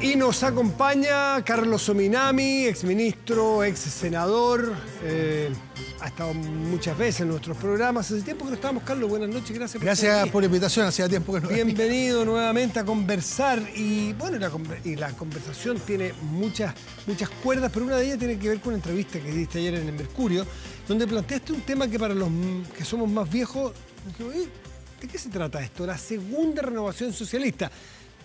Y nos acompaña Carlos Ominami, exministro, ex senador. Ha estado muchas veces en nuestros programas. Hace tiempo que no estábamos, Carlos. Buenas noches, gracias. Gracias por la invitación, hacía tiempo que no venía. Bienvenido nuevamente a conversar. Y bueno, la conversación tiene muchas cuerdas, pero una de ellas tiene que ver con una entrevista que diste ayer en el Mercurio, donde planteaste un tema que para los que somos más viejos, ¿de qué se trata esto? La segunda renovación socialista.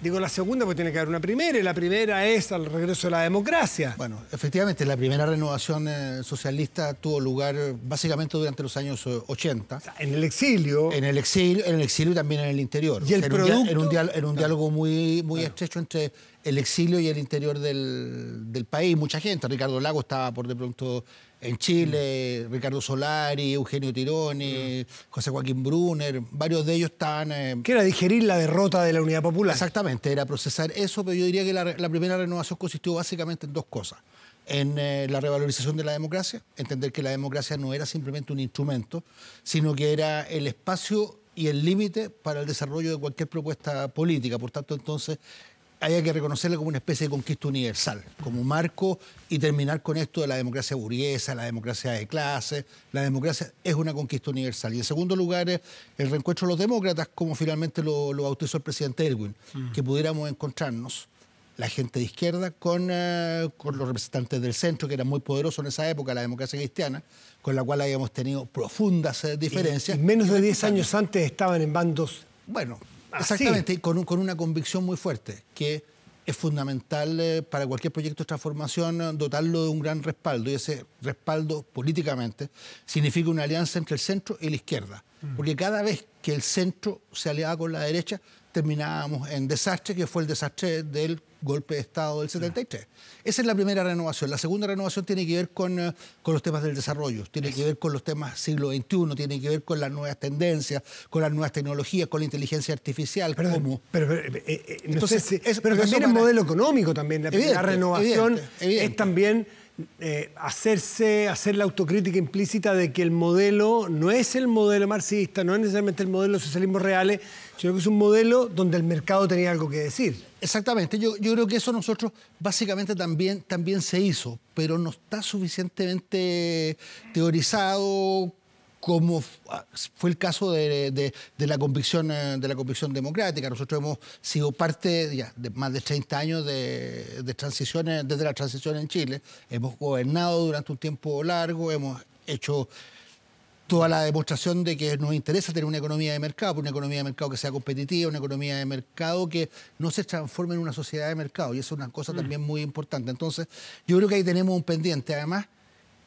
Digo la segunda porque tiene que haber una primera, y la primera es al regreso de la democracia. Bueno, efectivamente, la primera renovación socialista tuvo lugar básicamente durante los años 80. O sea, en el exilio. En el exilio y también en el interior. Y el producto. Era un diálogo muy estrecho entre el exilio y el interior del país. Mucha gente. Ricardo Lagos estaba por de pronto en Chile, Ricardo Solari, Eugenio Tironi, José Joaquín Brunner, varios de ellos estaban... que era digerir la derrota de la Unidad Popular. Exactamente, era procesar eso, pero yo diría que la primera renovación consistió básicamente en dos cosas. En la revalorización de la democracia, entender que la democracia no era simplemente un instrumento, sino que era el espacio y el límite para el desarrollo de cualquier propuesta política. Por tanto, entonces, había que reconocerla como una especie de conquista universal, como marco, y terminar con esto de la democracia burguesa, la democracia de clase. La democracia es una conquista universal. Y en segundo lugar, el reencuentro de los demócratas, como finalmente lo bautizó el presidente Elwin, que pudiéramos encontrarnos, la gente de izquierda, con los representantes del centro, que eran muy poderosos en esa época, la democracia cristiana, con la cual habíamos tenido profundas diferencias. Y menos de 10 años antes estaban en bandos. Bueno, exactamente, con una convicción muy fuerte, que es fundamental para cualquier proyecto de transformación dotarlo de un gran respaldo, y ese respaldo políticamente significa una alianza entre el centro y la izquierda, porque cada vez que el centro se aliaba con la derecha terminábamos en desastre, que fue el desastre del golpe de Estado del 73. Esa es la primera renovación. La segunda renovación tiene que ver con los temas del desarrollo, tiene que ver con los temas siglo XXI, tiene que ver con las nuevas tendencias, con las nuevas tecnologías, con la inteligencia artificial. Pero Entonces, también el modelo económico también. La renovación evidente. Es también hacer la autocrítica implícita de que el modelo no es el modelo marxista, no es necesariamente el modelo socialismo real, sino que es un modelo donde el mercado tenía algo que decir. Exactamente, yo creo que eso nosotros básicamente también se hizo, pero no está suficientemente teorizado como fue el caso de la convicción democrática. Nosotros hemos sido parte de más de 30 años de transiciones, desde la transición en Chile. Hemos gobernado durante un tiempo largo, hemos hecho toda la demostración de que nos interesa tener una economía de mercado, una economía de mercado que sea competitiva, una economía de mercado que no se transforme en una sociedad de mercado, y eso es una cosa también muy importante. Entonces, yo creo que ahí tenemos un pendiente. Además,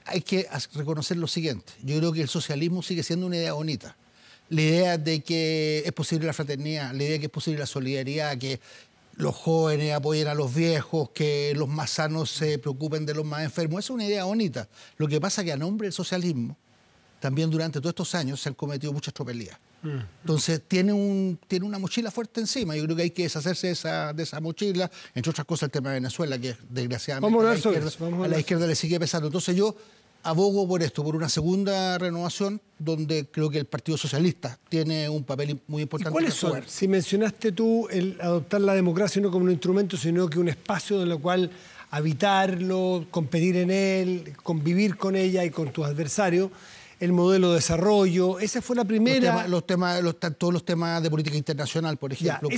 hay que reconocer lo siguiente. Yo creo que el socialismo sigue siendo una idea bonita. La idea de que es posible la fraternidad, la idea de que es posible la solidaridad, que los jóvenes apoyen a los viejos, que los más sanos se preocupen de los más enfermos. Esa es una idea bonita. Lo que pasa es que a nombre del socialismo, también durante todos estos años se han cometido muchas tropelías. Entonces tiene una mochila fuerte encima. Yo creo que hay que deshacerse de esa mochila, entre otras cosas el tema de Venezuela, que desgraciadamente a la izquierda le sigue pesando. Entonces yo abogo por esto, por una segunda renovación, donde creo que el Partido Socialista tiene un papel muy importante. ¿Y cuáles son? Si mencionaste tú el adoptar la democracia no como un instrumento, sino que un espacio en el cual habitarlo, competir en él, convivir con ella y con tus adversarios, el modelo de desarrollo, esa fue la primera... Todos los temas de política internacional, por ejemplo,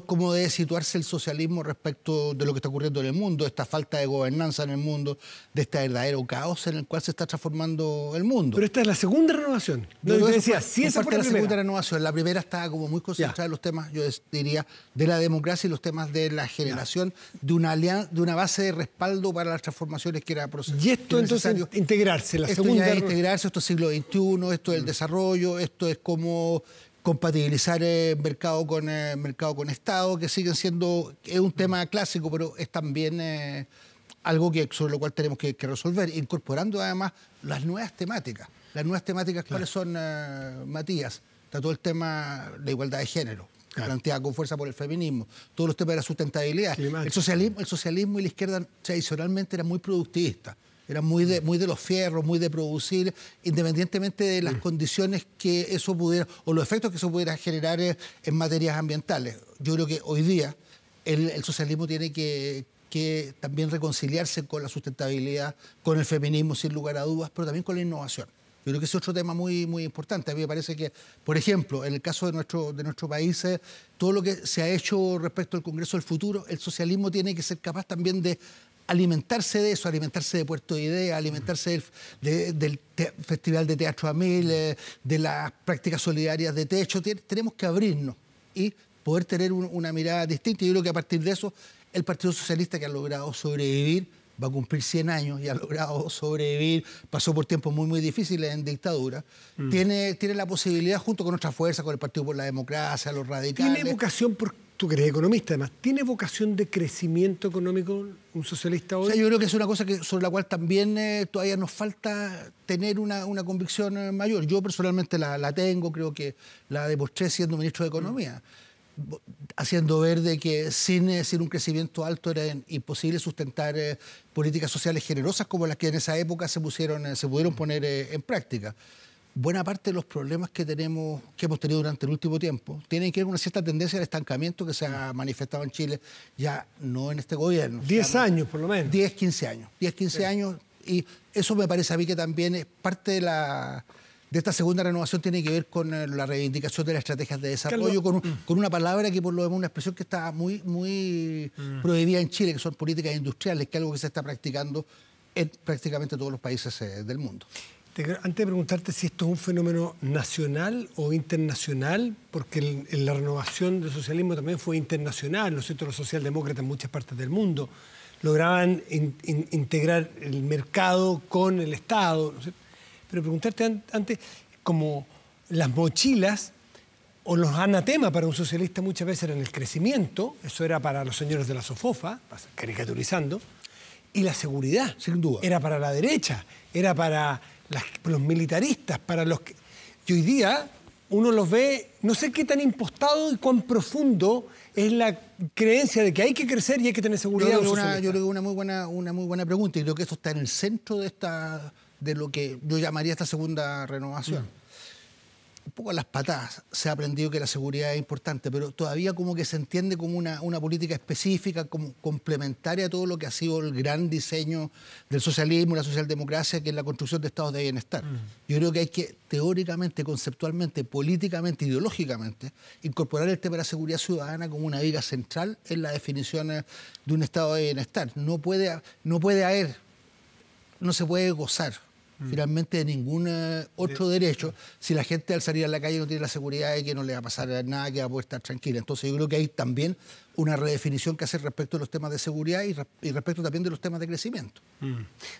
cómo debe situarse el socialismo respecto de lo que está ocurriendo en el mundo, de esta falta de gobernanza en el mundo, de este verdadero caos en el cual se está transformando el mundo. Pero esta es la segunda renovación. Yo decía, sí, esa fue la segunda renovación. La primera estaba como muy concentrada en los temas, yo diría, de la democracia y los temas de la generación de una base de respaldo para las transformaciones que era y esto entonces integrarse, la segunda. Integrarse, esto es siglo XXI, esto es el desarrollo, esto es cómo compatibilizar mercado con Estado, que siguen siendo, es un tema clásico, pero es también algo sobre lo cual tenemos que resolver, incorporando además las nuevas temáticas. Las nuevas temáticas, ¿cuáles son, Matías? Está todo el tema de la igualdad de género, planteada con fuerza por el feminismo, todos los temas de la sustentabilidad. El socialismo y la izquierda tradicionalmente eran muy productivistas. Era muy de los fierros, muy de producir, independientemente de las condiciones que eso pudiera, o los efectos que eso pudiera generar en materias ambientales. Yo creo que hoy día el socialismo tiene que también reconciliarse con la sustentabilidad, con el feminismo sin lugar a dudas, pero también con la innovación. Yo creo que ese es otro tema muy, muy importante. A mí me parece que, por ejemplo, en el caso de nuestro país, todo lo que se ha hecho respecto al Congreso del Futuro, el socialismo tiene que ser capaz también de alimentarse de eso, alimentarse de Puerto de Ideas, alimentarse del Festival de Teatro a Mil, de las prácticas solidarias de techo. Tenemos que abrirnos y poder tener una mirada distinta. Y yo creo que a partir de eso, el Partido Socialista, que ha logrado sobrevivir, va a cumplir 100 años y ha logrado sobrevivir, pasó por tiempos muy, muy difíciles en dictadura, tiene la posibilidad, junto con otras fuerzas, con el Partido por la Democracia, los radicales... ¿Tiene vocación, tú que eres economista además, ¿tiene vocación de crecimiento económico un socialista hoy? O sea, yo creo que es una cosa sobre la cual también todavía nos falta tener una convicción mayor. Yo personalmente la tengo, creo que la demostré siendo ministro de Economía. Haciendo ver de que sin un crecimiento alto era imposible sustentar políticas sociales generosas como las que en esa época se pudieron poner en práctica. Buena parte de los problemas que hemos tenido durante el último tiempo tienen que ver con una cierta tendencia al estancamiento que se ha manifestado en Chile, ya no en este gobierno. 10 años por lo menos. 10, 15 años. 10, 15 años, y eso me parece a mí que también es parte de esta segunda renovación, tiene que ver con la reivindicación de las estrategias de desarrollo, con una palabra que por lo demás una expresión que está muy prohibida en Chile, que son políticas industriales, que es algo que se está practicando en prácticamente todos los países del mundo. Antes de preguntarte si esto es un fenómeno nacional o internacional, porque la renovación del socialismo también fue internacional, ¿no es cierto? Los socialdemócratas en muchas partes del mundo lograban integrar el mercado con el Estado, ¿no es cierto? Pero preguntarte antes, como las mochilas o los anatemas para un socialista muchas veces eran el crecimiento, eso era para los señores de la Sofofa, caricaturizando, y la seguridad. Sin duda. Era para la derecha, era para los militaristas, para los que... Y hoy día uno los ve, no sé qué tan impostado y cuán profundo es la creencia de que hay que crecer y hay que tener seguridad. Yo creo que es una muy buena pregunta, y creo que eso está en el centro de lo que yo llamaría esta segunda renovación. Un poco a las patadas se ha aprendido que la seguridad es importante, pero todavía como que se entiende como una política específica, como complementaria a todo lo que ha sido el gran diseño del socialismo y la socialdemocracia, que es la construcción de estados de bienestar. Yo creo que hay que teóricamente, conceptualmente, políticamente, ideológicamente, incorporar el tema de la seguridad ciudadana como una viga central en la definición de un estado de bienestar. No se puede gozar finalmente de ningún otro derecho si la gente al salir a la calle no tiene la seguridad de que no le va a pasar nada, que va a poder estar tranquila. Entonces yo creo que hay también una redefinición que hacer respecto de los temas de seguridad y respecto también de los temas de crecimiento.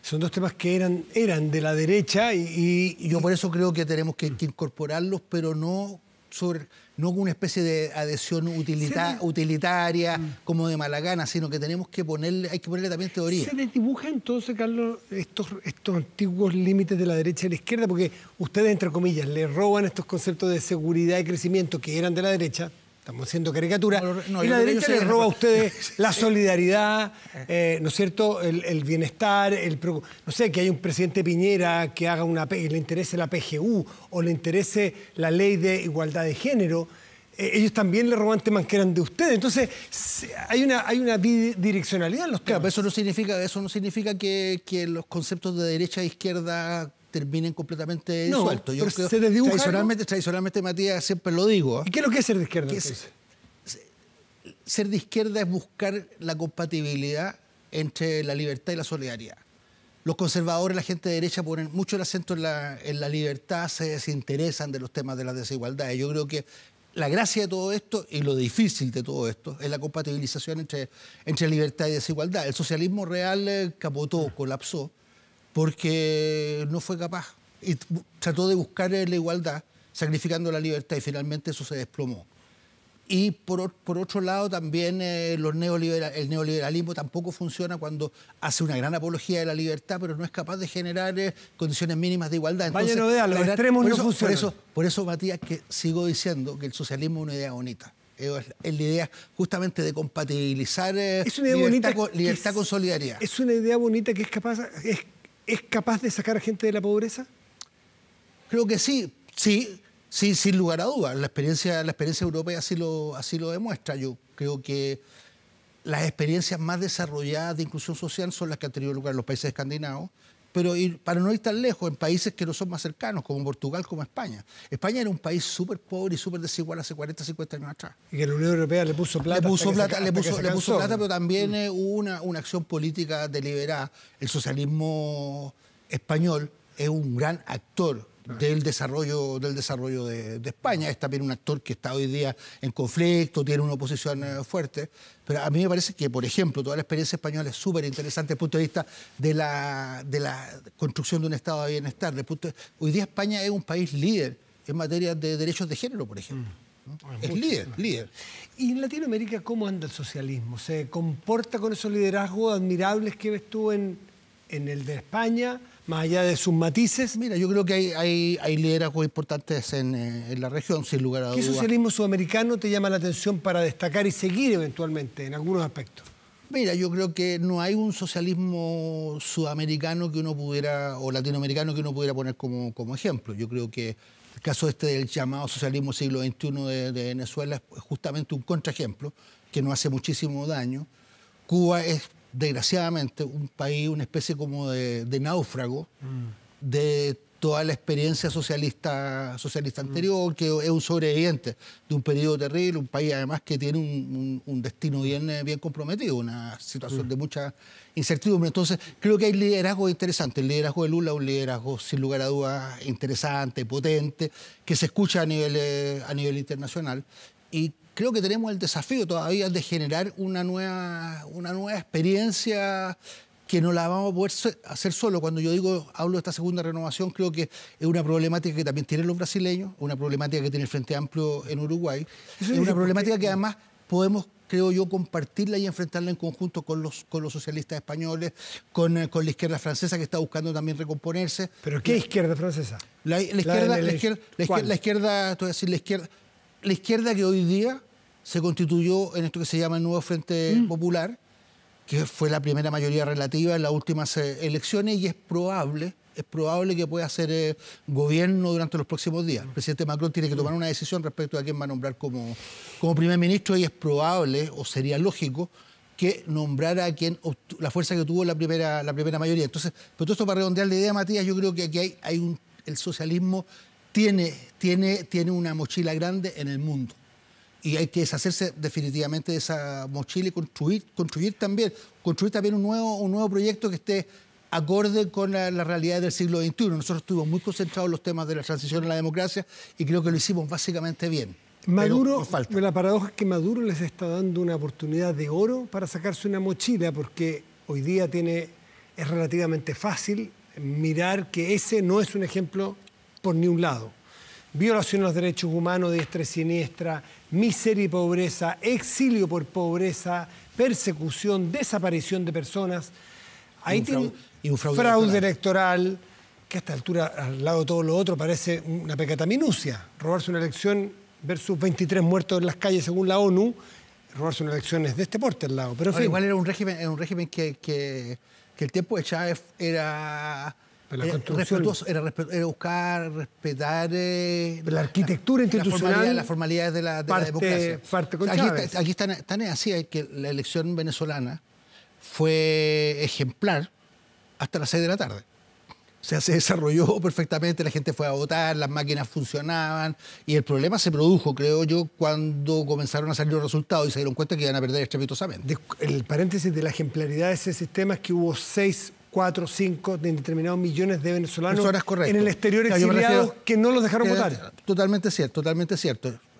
Son dos temas que eran de la derecha y yo por eso creo que tenemos que incorporarlos, pero no con una especie de adhesión utilitaria, como de mala gana, sino que hay que ponerle también teoría. ¿Se desdibuja entonces, Carlos, estos antiguos límites de la derecha y la izquierda? Porque ustedes, entre comillas, le roban estos conceptos de seguridad y crecimiento que eran de la derecha, estamos haciendo caricatura, y la derecha les roba a ustedes la solidaridad, ¿no es cierto?, el bienestar, no sé, que haya un presidente Piñera que haga le interese la PGU o le interese la ley de igualdad de género. Ellos también le roban temas que eran de ustedes. Entonces, hay una bidireccionalidad en los temas. Claro, pero eso no significa que los conceptos de derecha e izquierda terminen completamente disueltos. Yo creo, se desdibuja, tradicionalmente, Matías, siempre lo digo. ¿Y qué es lo que es ser de izquierda? Ser de izquierda es buscar la compatibilidad entre la libertad y la solidaridad. Los conservadores, la gente de derecha, ponen mucho el acento en la libertad, se desinteresan de los temas de las desigualdades. Yo creo que la gracia de todo esto y lo difícil de todo esto es la compatibilización entre libertad y desigualdad. El socialismo real capotó, colapsó, porque no fue capaz y trató de buscar la igualdad sacrificando la libertad, y finalmente eso se desplomó. Y por otro lado también el neoliberalismo tampoco funciona cuando hace una gran apología de la libertad, pero no es capaz de generar condiciones mínimas de igualdad. Entonces, vaya novedad, los extremos no funcionan. Por eso, Matías, que sigo diciendo que el socialismo es una idea bonita. Es la idea justamente de compatibilizar libertad con solidaridad. ¿Es una idea bonita que es capaz de sacar a gente de la pobreza? Creo que sí, sin lugar a dudas. La experiencia europea así lo demuestra. Yo creo que las experiencias más desarrolladas de inclusión social son las que han tenido lugar en los países escandinavos, pero para no ir tan lejos, en países que no son más cercanos, como Portugal, como España. España era un país súper pobre y súper desigual hace 40, 50 años atrás. Y que la Unión Europea le puso plata. Le puso plata, pero también hubo una acción política deliberada. El socialismo español es un gran actor del desarrollo de España. Es también un actor que está hoy día en conflicto, tiene una oposición fuerte. Pero a mí me parece que, por ejemplo, toda la experiencia española es súper interesante desde el punto de vista de la construcción de un estado de bienestar. Hoy día España es un país líder en materia de derechos de género, por ejemplo. Es líder. ¿Y en Latinoamérica cómo anda el socialismo? ¿Se comporta con esos liderazgos admirables que ves tú en el de España, más allá de sus matices? Mira, yo creo que hay liderazgos importantes en la región, sin lugar a dudas. ¿Qué socialismo sudamericano te llama la atención para destacar y seguir eventualmente en algunos aspectos? Mira, yo creo que no hay un socialismo sudamericano que uno pudiera, o latinoamericano que uno pudiera poner como ejemplo. Yo creo que el caso del llamado socialismo siglo XXI de Venezuela es justamente un contraejemplo que nos hace muchísimo daño. Cuba es, desgraciadamente, un país, una especie como de náufrago de toda la experiencia socialista anterior, que es un sobreviviente de un periodo terrible, un país además que tiene un destino bien comprometido, una situación de mucha incertidumbre. Entonces, creo que hay liderazgos interesantes. El liderazgo de Lula es un liderazgo, sin lugar a dudas, interesante, potente, que se escucha a nivel internacional. Y creo que tenemos el desafío todavía de generar una nueva experiencia que no la vamos a poder hacer solo. Cuando yo hablo de esta segunda renovación, creo que es una problemática que también tienen los brasileños, una problemática que tiene el Frente Amplio en Uruguay, es una problemática que además podemos, creo yo, compartirla y enfrentarla en conjunto con los socialistas españoles, con la izquierda francesa que está buscando también recomponerse. ¿Pero qué izquierda francesa? La izquierda que hoy día se constituyó en esto que se llama el nuevo Frente Popular, que fue la primera mayoría relativa en las últimas elecciones, y es probable que pueda hacer gobierno durante los próximos días. El presidente Macron tiene que tomar una decisión respecto a quién va a nombrar como primer ministro, y es probable, o sería lógico, que nombrara a la fuerza que tuvo la primera mayoría. Entonces, pero todo esto para redondear la idea, Matías, yo creo que aquí el socialismo tiene una mochila grande en el mundo. Y hay que deshacerse definitivamente de esa mochila y construir también un nuevo proyecto que esté acorde con la realidad del siglo XXI. Nosotros estuvimos muy concentrados en los temas de la transición a la democracia y creo que lo hicimos básicamente bien. Maduro, la paradoja es que Maduro les está dando una oportunidad de oro para sacarse una mochila, porque hoy día es relativamente fácil mirar que ese no es un ejemplo por ni un lado. Violación a los derechos humanos, diestra y siniestra, miseria y pobreza, exilio por pobreza, persecución, desaparición de personas. Ahí tiene un fraude electoral, que a esta altura, al lado de todo lo otro, parece una pecata minucia. Robarse una elección versus 23 muertos en las calles según la ONU, robarse una elección es de este porte al lado. Pero en fin. Igual era un régimen que el tiempo de Chávez era respetuoso, era buscar, respetar la arquitectura institucional, las formalidades de la democracia. Parte con Chávez. Aquí están así, que la elección venezolana fue ejemplar hasta las 6 de la tarde. O sea, se desarrolló perfectamente, la gente fue a votar, las máquinas funcionaban, y el problema se produjo, creo yo, cuando comenzaron a salir los resultados y se dieron cuenta que iban a perder estrepitosamente. El paréntesis de la ejemplaridad de ese sistema es que hubo 6, 4, 5 de determinados millones de venezolanos en el exterior exiliados que no los dejaron votar. Totalmente cierto.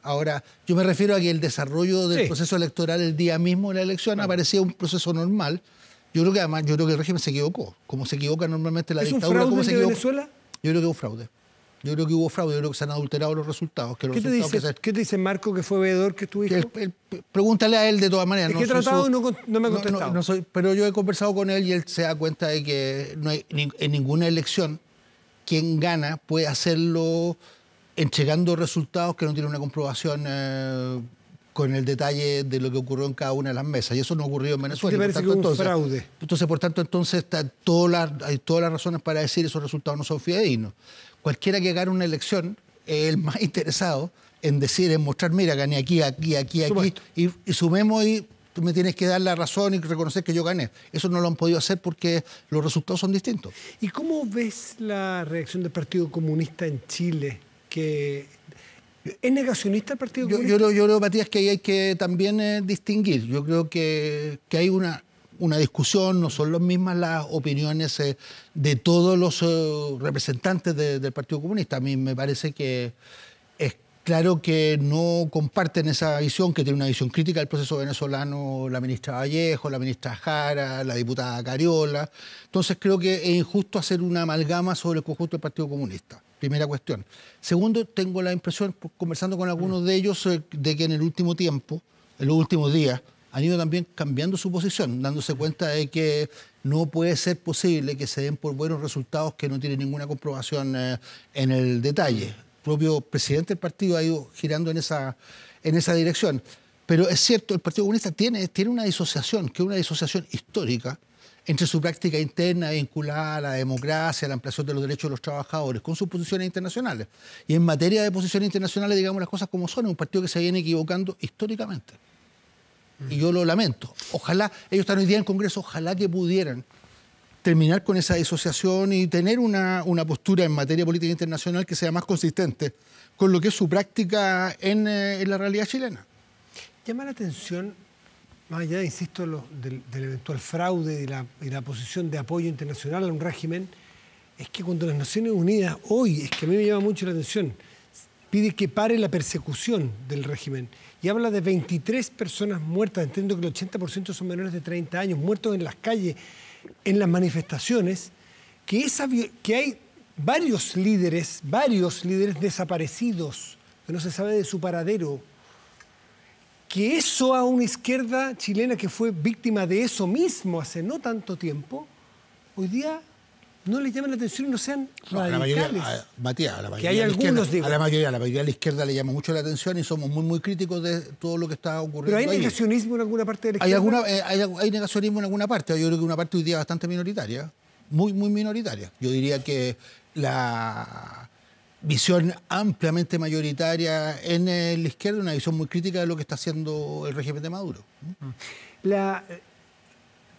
Ahora, yo me refiero a que el desarrollo del proceso electoral el día mismo de la elección parecía un proceso normal. Yo creo que el régimen se equivocó, como se equivoca normalmente la dictadura. ¿Es un fraude de Venezuela? Yo creo que hubo fraude. Yo creo que hubo fraude, yo creo que se han adulterado los resultados. ¿Qué te dice Marco, que fue veedor, que es tu hijo? Pregúntale a él de todas maneras. Es que he tratado y no me ha contestado. Pero yo he conversado con él y él se da cuenta de que no hay en ninguna elección quien gana puede hacerlo entregando resultados que no tienen una comprobación con el detalle de lo que ocurrió en cada una de las mesas. Y eso no ocurrió en Venezuela. ¿Te parece que hubo un fraude? Entonces, por tanto, hay todas las razones para decir que esos resultados no son fidedignos. Cualquiera que gane una elección es el más interesado en mostrar, mira, gané aquí, y sumemos, y tú me tienes que dar la razón y reconocer que yo gané. Eso no lo han podido hacer porque los resultados son distintos. ¿Y cómo ves la reacción del Partido Comunista en Chile? ¿Es negacionista el Partido Comunista? Yo creo, Matías, que ahí hay que también distinguir. Yo creo que hay una discusión, no son las mismas las opiniones de todos los representantes del Partido Comunista. A mí me parece que es claro que no comparten esa visión, que tiene una visión crítica del proceso venezolano la ministra Vallejo, la ministra Jara, la diputada Cariola. Entonces creo que es injusto hacer una amalgama sobre el conjunto del Partido Comunista. Primera cuestión. Segundo, tengo la impresión, conversando con algunos de ellos, de que en el último tiempo, en los últimos días, han ido también cambiando su posición, dándose cuenta de que no puede ser posible que se den por buenos resultados que no tienen ninguna comprobación en el detalle. El propio presidente del partido ha ido girando en esa dirección. Pero es cierto, el Partido Comunista tiene una disociación, que es una disociación histórica, entre su práctica interna vinculada a la democracia, a la ampliación de los derechos de los trabajadores, con sus posiciones internacionales. Y en materia de posiciones internacionales, digamos las cosas como son, es un partido que se viene equivocando históricamente. Y yo lo lamento. Ojalá, ellos están hoy día en el Congreso, ojalá que pudieran terminar con esa disociación y tener una postura en materia política internacional que sea más consistente con lo que es su práctica en la realidad chilena. Llama la atención, más allá, insisto, del eventual fraude y la posición de apoyo internacional a un régimen, es que cuando las Naciones Unidas, hoy, es que a mí me llama mucho la atención, pide que pare la persecución del régimen y habla de 23 personas muertas, entiendo que el 80% son menores de 30 años, muertos en las calles, en las manifestaciones, que hay varios líderes desaparecidos, que no se sabe de su paradero, que eso a una izquierda chilena que fue víctima de eso mismo hace no tanto tiempo, hoy día no les llaman la atención y no sean radicales. Matías, a la mayoría que hay algunos, digo. A la mayoría de la izquierda le llama mucho la atención y somos muy, muy críticos de todo lo que está ocurriendo. ¿Pero hay negacionismo en alguna parte de la izquierda? Hay negacionismo en alguna parte. Yo creo que una parte hoy día bastante minoritaria, muy, muy minoritaria. Yo diría que la visión ampliamente mayoritaria en la izquierda es una visión muy crítica de lo que está haciendo el régimen de Maduro.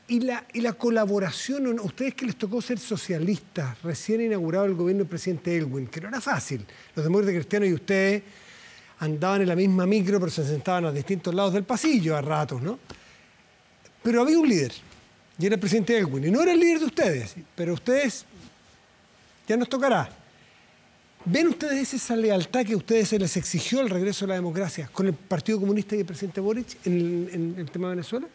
Y la colaboración, ustedes que les tocó ser socialistas, recién inaugurado el gobierno del presidente Elwin, que no era fácil. Los demócratas cristianos y ustedes andaban en la misma micro, pero se sentaban a distintos lados del pasillo a ratos, ¿no? Pero había un líder, y era el presidente Elwin, y no era el líder de ustedes, pero ustedes ya nos tocará. ¿Ven ustedes esa lealtad que a ustedes se les exigió al regreso a la democracia con el Partido Comunista y el presidente Boric en el tema de Venezuela?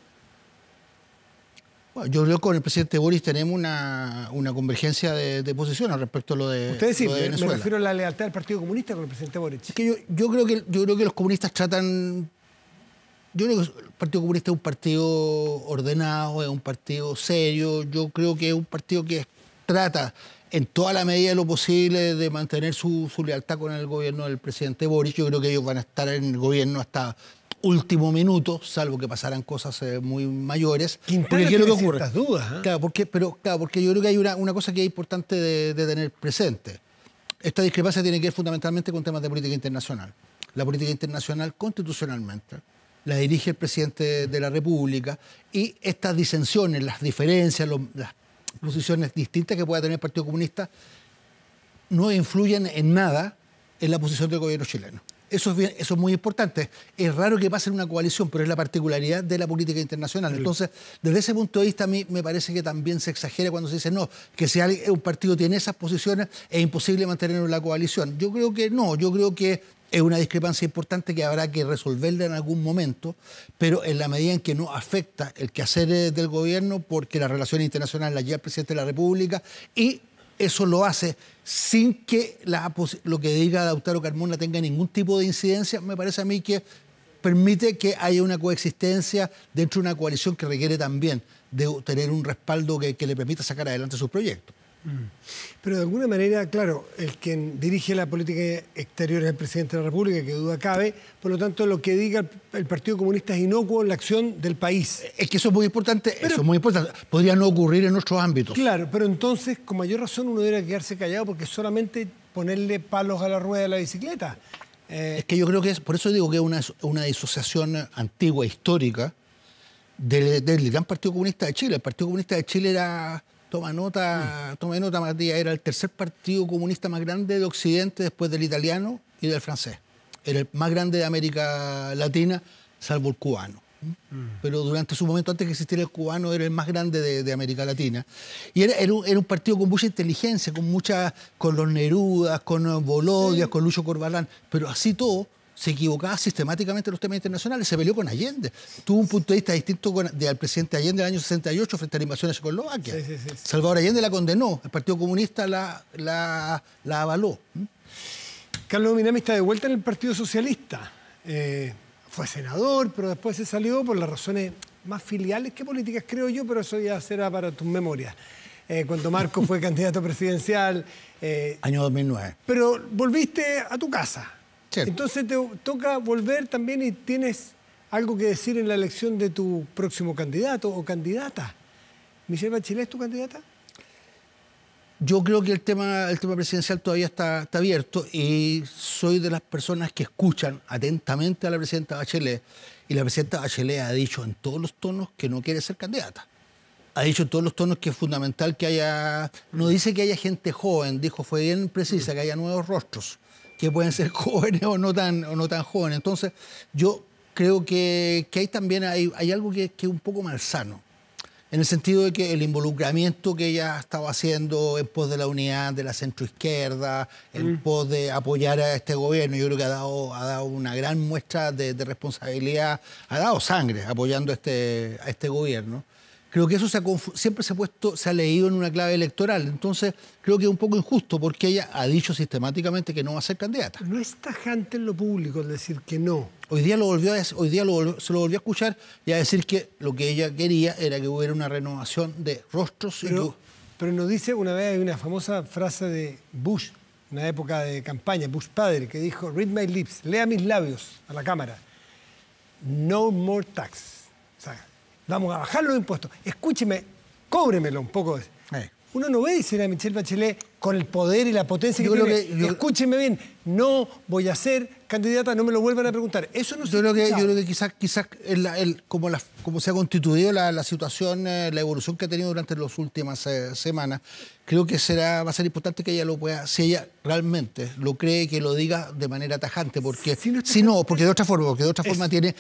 Bueno, yo creo que con el presidente Boric tenemos una convergencia de posiciones respecto a lo de, ustedes sí, lo de Venezuela. Me refiero a la lealtad del Partido Comunista con el presidente Boric. Es que yo creo que los comunistas tratan... Yo creo que el Partido Comunista es un partido ordenado, es un partido serio. Yo creo que es un partido que trata en toda la medida de lo posible de mantener su lealtad con el gobierno del presidente Boric. Yo creo que ellos van a estar en el gobierno hasta último minuto, salvo que pasaran cosas muy mayores. Quintana, ¿qué es lo que ocurre? Ciertas dudas, ¿eh? Claro, porque yo creo que hay una cosa que es importante de tener presente. Esta discrepancia tiene que ver fundamentalmente con temas de política internacional. La política internacional, constitucionalmente, la dirige el presidente de la República, y estas disensiones, las diferencias, las posiciones distintas que pueda tener el Partido Comunista no influyen en nada en la posición del gobierno chileno. Eso es muy importante. Es raro que pase en una coalición, pero es la particularidad de la política internacional. Entonces, desde ese punto de vista, a mí me parece que también se exagera cuando se dice no, que si un partido tiene esas posiciones es imposible mantenerlo en la coalición. Yo creo que no, yo creo que es una discrepancia importante que habrá que resolverla en algún momento, pero en la medida en que no afecta el quehacer del gobierno, porque las relaciones internacionales las lleva el presidente de la República y eso lo hace sin que lo que diga Lautaro Carmona tenga ningún tipo de incidencia. Me parece a mí que permite que haya una coexistencia dentro de una coalición que requiere también de tener un respaldo que le permita sacar adelante sus proyectos. Pero de alguna manera, claro, el que dirige la política exterior es el presidente de la República, que duda cabe, por lo tanto lo que diga el Partido Comunista es inocuo en la acción del país. Es que eso es muy importante, podría no ocurrir en nuestros ámbitos. Claro, pero entonces con mayor razón uno debería quedarse callado porque es solamente ponerle palos a la rueda de la bicicleta. Es que yo creo que por eso digo que es una disociación antigua, histórica, del gran Partido Comunista de Chile. El Partido Comunista de Chile era, toma nota Matías, era el tercer partido comunista más grande de Occidente después del italiano y del francés. Era el más grande de América Latina, salvo el cubano. Pero durante su momento, antes que existiera el cubano, era el más grande de América Latina. Y era un partido con mucha inteligencia, con los Nerudas, con Volodias, con Lucho Corbalán, pero así todo se equivocaba sistemáticamente en los temas internacionales, se peleó con Allende. Tuvo un punto de vista distinto al presidente Allende del año 68 frente a la invasión a Checoslovaquia. Sí. Salvador Allende la condenó, el Partido Comunista la avaló. Carlos Minami está de vuelta en el Partido Socialista. Fue senador, pero después se salió por las razones más filiales que políticas, creo yo, pero eso ya será para tus memorias. Cuando Marcos fue candidato presidencial. Año 2009. Pero volviste a tu casa. Cierto. Entonces te toca volver también y tienes algo que decir en la elección de tu próximo candidato o candidata. ¿Michelle Bachelet es tu candidata? Yo creo que el tema presidencial todavía está abierto y soy de las personas que escuchan atentamente a la presidenta Bachelet. Y la presidenta Bachelet ha dicho en todos los tonos que no quiere ser candidata. Ha dicho en todos los tonos que es fundamental que haya... No dice que haya gente joven, dijo, fue bien precisa, que haya nuevos rostros, que pueden ser jóvenes o no tan jóvenes. Entonces, yo creo que ahí también hay algo que es un poco malsano, en el sentido de que el involucramiento que ella estaba haciendo en pos de la unidad de la centroizquierda, en pos de apoyar a este gobierno, yo creo que ha dado una gran muestra de responsabilidad, ha dado sangre apoyando a este gobierno. Creo que eso siempre se ha leído en una clave electoral. Entonces, creo que es un poco injusto porque ella ha dicho sistemáticamente que no va a ser candidata. No es tajante en lo público el decir que no. Hoy día se lo volvió a escuchar y a decir que lo que ella quería era que hubiera una renovación de rostros. Pero nos dice, una vez hay una famosa frase de Bush, una época de campaña, Bush padre, que dijo, read my lips, lea mis labios a la cámara. No more tax. O sea, vamos a bajar los impuestos. Escúcheme, cóbremelo un poco. Uno no ve, dice a Michelle Bachelet, con el poder y la potencia que tiene. Escúcheme bien, no voy a ser candidata, no me lo vuelvan a preguntar. Eso no se Yo creo que quizás como se ha constituido la situación, la evolución que ha tenido durante las últimas semanas, creo que va a ser importante que ella lo pueda, si ella realmente lo cree, que lo diga de manera tajante, porque porque de otra forma tiene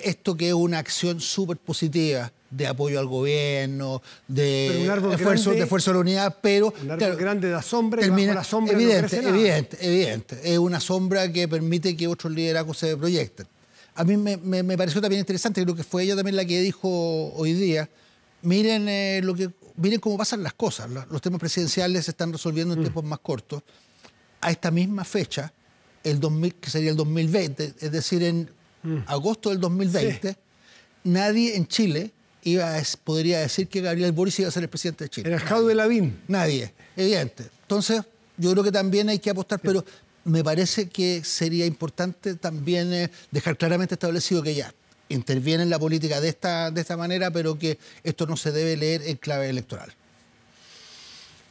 esto que es una acción súper positiva de apoyo al gobierno, de esfuerzo a la unidad, pero un árbol grande da sombra y bajo la sombra evidente. Es una sombra que permite que otros liderazgos se proyecten. A mí me pareció también interesante, creo que fue ella también la que dijo hoy día, miren cómo pasan las cosas. Los temas presidenciales se están resolviendo en tiempos más cortos. A esta misma fecha, que sería el 2020, es decir, en agosto del 2020, nadie en Chile podría decir que Gabriel Boric iba a ser el presidente de Chile. Era el Jaude Lavín. Nadie, evidente. Entonces, yo creo que también hay que apostar, pero me parece que sería importante también dejar claramente establecido que ya interviene en la política de esta manera, pero que esto no se debe leer en clave electoral.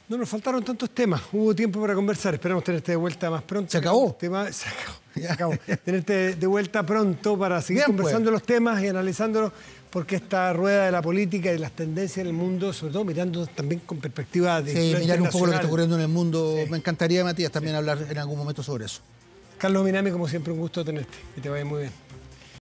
No nos faltaron tantos temas, hubo tiempo para conversar, esperamos tenerte de vuelta más pronto. ¿Se acabó? Se acabó. Tenerte de vuelta pronto para seguir conversando los temas y analizándolos, porque esta rueda de la política y las tendencias en el mundo, sobre todo mirando también con perspectiva de mirar un poco lo que está ocurriendo en el mundo. Me encantaría, Matías, también hablar en algún momento sobre eso. Carlos Minami, como siempre, un gusto tenerte. Que te vaya muy bien.